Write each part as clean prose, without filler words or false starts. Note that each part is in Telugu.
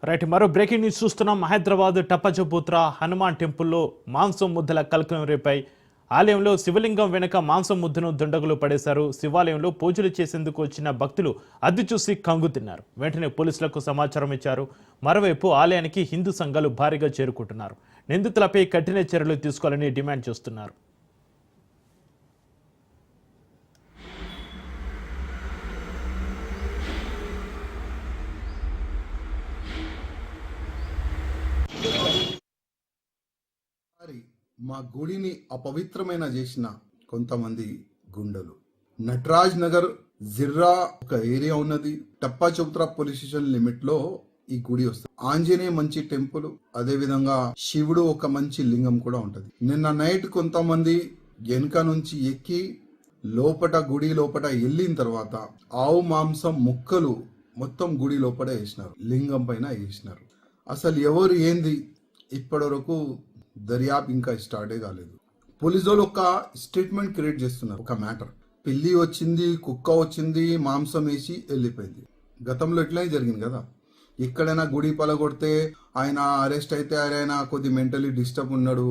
రైట్, మరో బ్రేకింగ్ న్యూస్ చూస్తున్నాం. హైదరాబాద్ టప్పచపుత్ర హనుమాన్ టెంపుల్లో మాంసం ముద్దల కలకలం రేపాయి. ఆలయంలో శివలింగం వెనుక మాంసం ముద్దను దుండగులు పడేశారు. శివాలయంలో పూజలు చేసేందుకు వచ్చిన భక్తులు అది చూసి కంగు తిన్నారు. వెంటనే పోలీసులకు సమాచారం ఇచ్చారు. మరోవైపు ఆలయానికి హిందూ సంఘాలు భారీగా చేరుకుంటున్నారు. నిందితులపై కఠిన చర్యలు తీసుకోవాలని డిమాండ్ చేస్తున్నారు. మా గుడిని అపవిత్రమైన చేసిన కొంతమంది గుండెలు. నటరాజ్ నగర్ జిర్రా ఒక ఏరియా ఉన్నది. టప్పా చౌత్రా పోలీస్ స్టేషన్ లిమిట్ లో ఈ గుడి వస్తుంది. ఆంజనేయ మంచి టెంపుల్, అదే విధంగా శివుడు ఒక మంచి లింగం కూడా ఉంటది. నిన్న నైట్ కొంతమంది వెనుక నుంచి ఎక్కి గుడి లోపట వెళ్ళిన తర్వాత ఆవు మాంసం ముక్కలు మొత్తం గుడి లోపల వేసినారు, లింగం పైన వేసినారు. అసలు ఎవరు ఏంది ఇప్పటి వరకు దర్యాప్తు ఇంకా స్టార్టే కాలేదు. పోలీసు వాళ్ళు ఒక స్టేట్మెంట్ క్రియేట్ చేస్తున్నారు. ఒక మ్యాటర్, పిల్లి వచ్చింది, కుక్క వచ్చింది, మాంసం వేసి వెళ్ళిపోయింది. గతంలో ఇట్లానే జరిగింది కదా. ఎక్కడైనా గుడి పలగొడితే ఆయన అరెస్ట్ అయితే ఆయన కొద్ది మెంటలీ డిస్టర్బ్ ఉన్నాడు,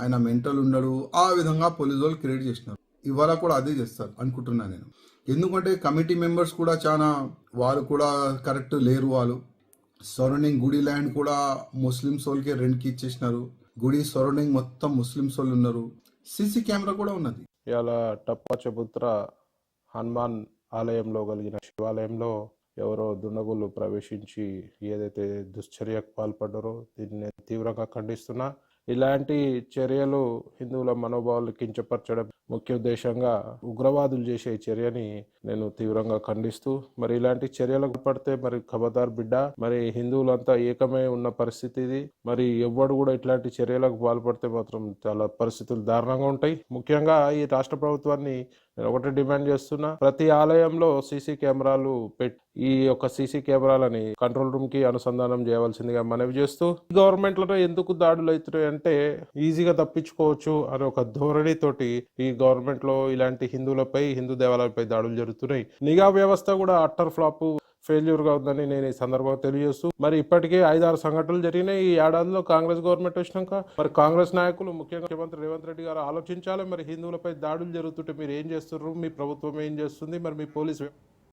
ఆయన మెంటల్ ఉన్నాడు, ఆ విధంగా పోలీసు వాళ్ళు క్రియేట్ చేసినారు. ఇవాళ కూడా అదే చేస్తారు అనుకుంటున్నా నేను. ఎందుకంటే కమిటీ మెంబర్స్ కూడా వాళ్ళు కూడా కరెక్ట్ లేరు. వాళ్ళు సరౌండింగ్ గుడి ల్యాండ్ కూడా ముస్లిమ్స్ వాళ్ళకి రెంట్కి ఇచ్చేసినారు. గుడి సరౌండింగ్ మొత్తం ముస్లిమ్స్ వాళ్ళు ఉన్నారు. సీసీ కెమెరా కూడా ఉన్నది. ఇవాళ టప్పచపుత్ర హనుమాన్ ఆలయంలో కలిగిన శివాలయంలో ఎవరో దుండగులు ప్రవేశించి ఏదైతే దుశ్చర్యకు పాల్పడ్డారో దీన్ని నేను తీవ్రంగా ఖండిస్తున్నా. ఇలాంటి చర్యలు హిందువుల మనోభావాలు కించపరచడం ముఖ్య ఉద్దేశంగా ఉగ్రవాదులు చేసే చర్యని నేను తీవ్రంగా ఖండిస్తూ, మరి ఇలాంటి చర్యలకు పడితే మరి ఖబర్దార్ బిడ్డ, మరి హిందువులంతా ఏకమై ఉన్న పరిస్థితి ఇది. మరి ఎవ్వడు కూడా ఇట్లాంటి చర్యలకు పాల్పడితే మాత్రం చాలా పరిస్థితులు దారుణంగా ఉంటాయి. ముఖ్యంగా ఈ రాష్ట్ర ప్రభుత్వాన్ని నేను ఒకటి డిమాండ్ చేస్తున్నా, ప్రతి ఆలయంలో సీసీ కెమెరాలు పెట్టి ఈ యొక్క సీసీ కెమెరాలని కంట్రోల్ రూమ్ కి అనుసంధానం చేయవలసిందిగా మనవి చేస్తూ, గవర్నమెంట్లలో ఎందుకు దాడులు అవుతున్నాయి అంటే ఈజీగా తప్పించుకోవచ్చు అనే ఒక ధోరణితోటి ఈ గవర్నమెంట్ లో ఇలాంటి హిందువులపై, హిందూ దేవాలయాలపై దాడులు జరుగుతున్నాయి. నిఘా వ్యవస్థ కూడా అట్టర్ ఫ్లాప్, ఫెయిల్యూర్ గా ఉందని నేను ఈ సందర్భంగా తెలియజేస్తూ, మరి ఇప్పటికే 5-6 సంఘటనలు జరిగినాయి ఈ ఏడాదిలో కాంగ్రెస్ గవర్నమెంట్ వచ్చినాక. మరి కాంగ్రెస్ నాయకులు ముఖ్యంగా ముఖ్యమంత్రి రేవంత్ రెడ్డి గారు ఆలోచించాలి. మరి హిందువులపై దాడులు జరుగుతుంటే మీరు ఏం చేస్తున్నారు, మీ ప్రభుత్వం ఏం చేస్తుంది, మరి మీ పోలీసు